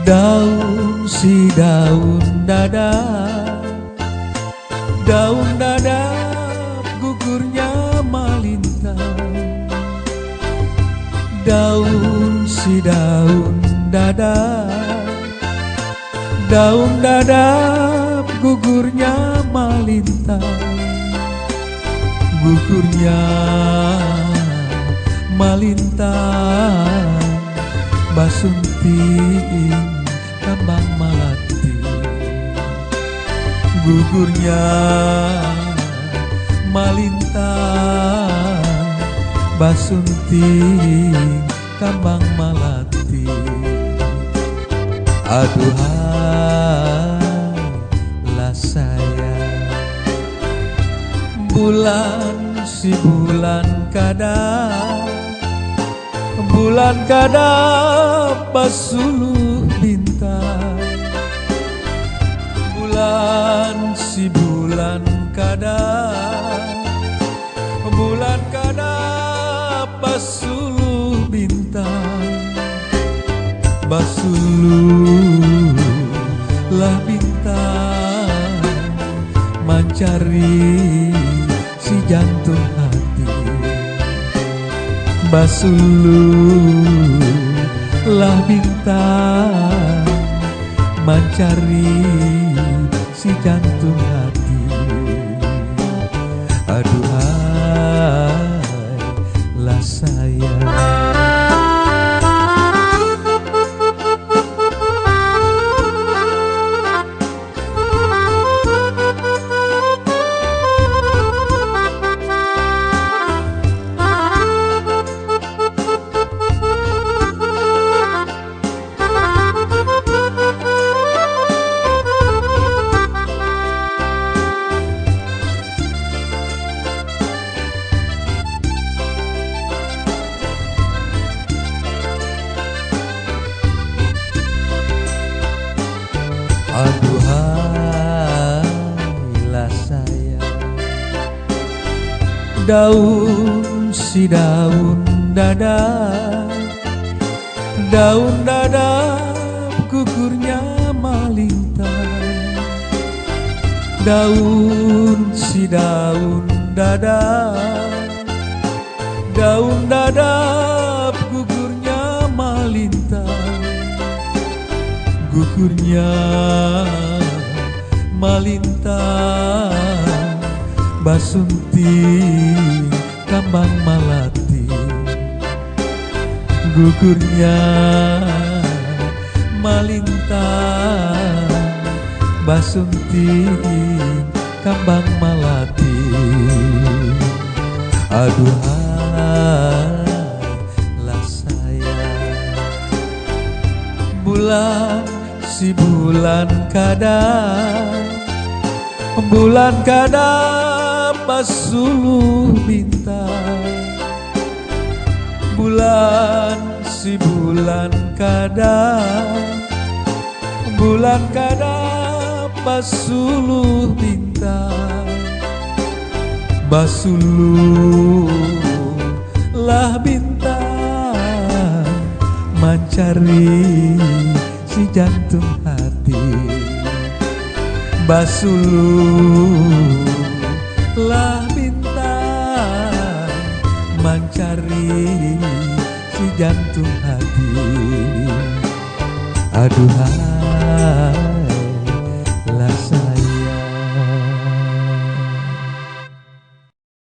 Daun si daun dadap, daun dadap gugurnya malintang. Daun si daun dadap, daun dadap gugurnya malintang. Gugurnya malintang, basunting kembang melati. Gugurnya malintang, basunting kembang melati. Aduhai lah sayang, bulan si bulan kadang, bulan kadang basuluh bintang. Bulan si bulan kadang, bulan kadang basuluh bintang. Basuluh lah bintang, mencari si jantung hati. Basuluh lah bintang, mencari si jantung hati. Aduhai lah sayang. Aduhailah sayang, daun si daun dadap, daun dadap gugurnya malintang. Daun si daun dadap, daun dadap gugurnya malintang. Gugurnya malintang, basunting kembang melati. Gugurnya malintang, basunting kembang melati. Aduhai lah sayang, bulan si bulan kadang, bulan kadang basuluh bintang. Bulan si bulan kadang, bulan kadang basuluh bintang. Basuluh lah bintang, mencari si jantung hati. Basuluh lah bintang, mencari si jantung hati. Aduhai